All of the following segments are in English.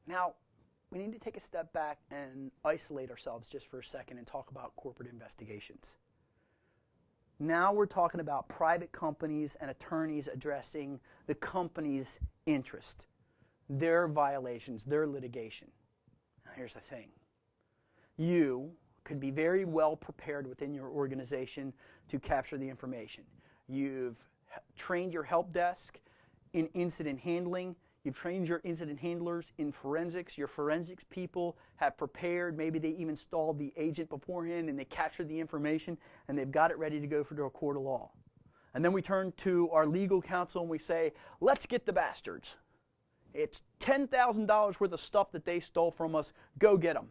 Now, we need to take a step back and isolate ourselves just for a second and talk about corporate investigations. Now we're talking about private companies and attorneys addressing the company's interest, their violations, their litigation. Now, here's the thing. You could be very well prepared within your organization to capture the information. You've trained your help desk in incident handling. You've trained your incident handlers in forensics. Your forensics people have prepared. Maybe they even installed the agent beforehand and they captured the information and they've got it ready to go for a court of law. And then we turn to our legal counsel and we say, let's get the bastards. It's $10,000 worth of stuff that they stole from us. Go get them.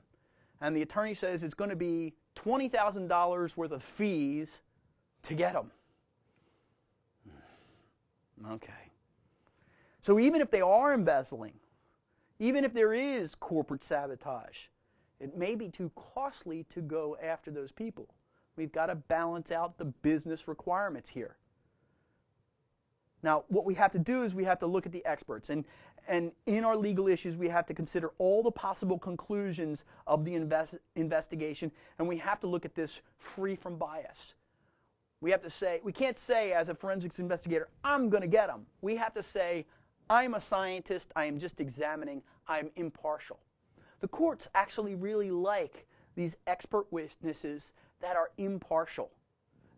And the attorney says it's going to be $20,000 worth of fees to get them. Okay. So even if they are embezzling, even if there is corporate sabotage, it may be too costly to go after those people. We've got to balance out the business requirements here. Now, what we have to do is we have to look at the experts. And in our legal issues, we have to consider all the possible conclusions of the investigation, and we have to look at this free from bias. We can't say as a forensics investigator, I'm going to get them. We have to say, I'm a scientist, I am just examining, I'm impartial. The courts actually really like these expert witnesses that are impartial,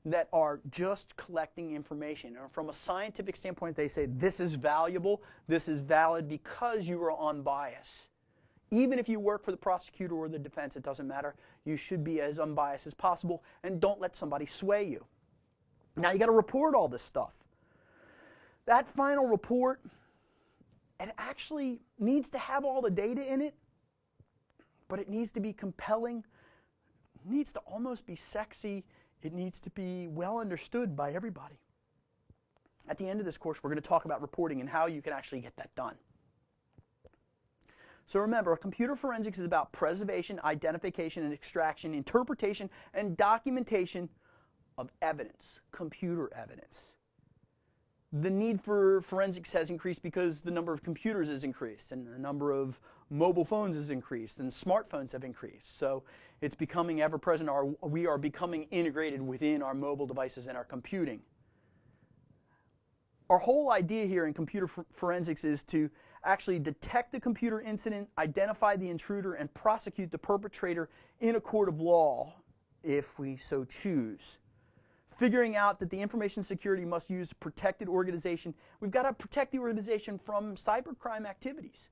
that are just collecting information. Or from a scientific standpoint, they say this is valuable, this is valid because you are unbiased. Even if you work for the prosecutor or the defense, it doesn't matter. You should be as unbiased as possible and don't let somebody sway you. Now you got to report all this stuff. That final report, it actually needs to have all the data in it, but it needs to be compelling. It needs to almost be sexy. It needs to be well understood by everybody. At the end of this course, we're going to talk about reporting and how you can actually get that done. So remember, computer forensics is about preservation, identification, and extraction, interpretation, and documentation of evidence, computer evidence. The need for forensics has increased because the number of computers has increased and the number of mobile phones has increased and smartphones have increased. So it's becoming ever present. We are becoming integrated within our mobile devices and our computing. Our whole idea here in computer forensics is to actually detect the computer incident, identify the intruder, and prosecute the perpetrator in a court of law if we so choose. Figuring out that the information security must use a protected organization. We've got to protect the organization from cybercrime activities.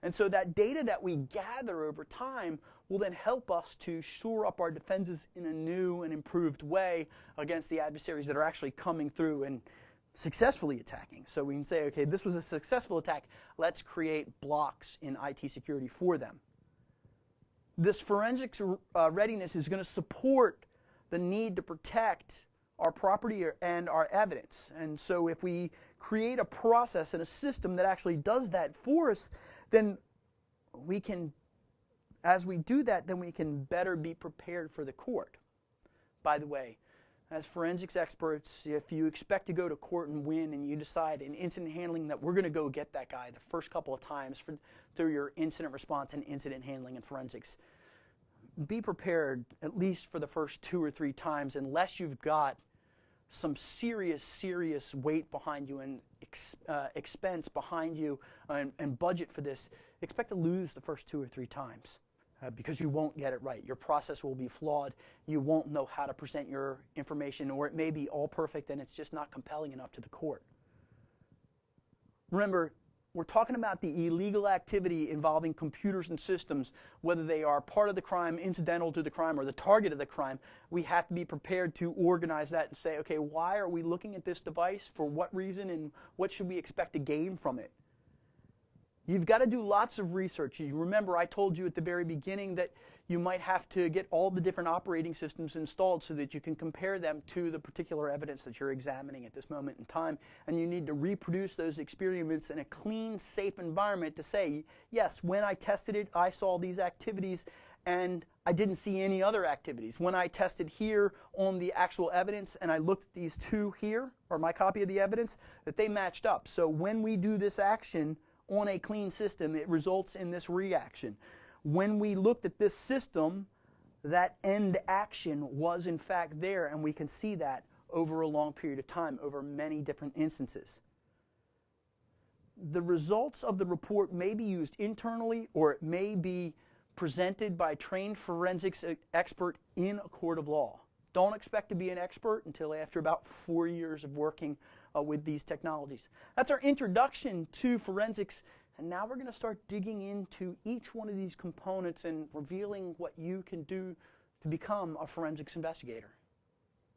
And so that data that we gather over time will then help us to shore up our defenses in a new and improved way against the adversaries that are actually coming through and successfully attacking. So we can say, okay, this was a successful attack. Let's create blocks in IT security for them. This forensics readiness is going to support the need to protect our property and our evidence. And so if we create a process and a system that actually does that for us, then we can, as we do that, then we can better be prepared for the court. By the way, as forensics experts, if you expect to go to court and win and you decide in incident handling that we're going to go get that guy the first couple of times through your incident response and incident handling and forensics, be prepared at least for the first 2 or 3 times unless you've got some serious weight behind you and expense behind you and budget for this. Expect to lose the first 2 or 3 times because you won't get it right. Your process will be flawed. You won't know how to present your information, or it may be all perfect and it's just not compelling enough to the court. Remember, we're talking about the illegal activity involving computers and systems, whether they are part of the crime, incidental to the crime, or the target of the crime. We have to be prepared to organize that and say, okay, why are we looking at this device? For what reason? And what should we expect to gain from it? You've got to do lots of research. You remember I told you at the very beginning that you might have to get all the different operating systems installed so that you can compare them to the particular evidence that you're examining at this moment in time. And you need to reproduce those experiments in a clean, safe environment to say, yes, when I tested it, I saw these activities and I didn't see any other activities. When I tested here on the actual evidence and I looked at these 2 here, or my copy of the evidence, that they matched up. So when we do this action, on a clean system, it results in this reaction. When we looked at this system, that end action was in fact there, and we can see that over a long period of time, over many different instances. The results of the report may be used internally, or it may be presented by a trained forensics expert in a court of law. Don't expect to be an expert until after about 4 years of working with these technologies. That's our introduction to forensics, and now we're going to start digging into each one of these components and revealing what you can do to become a forensics investigator.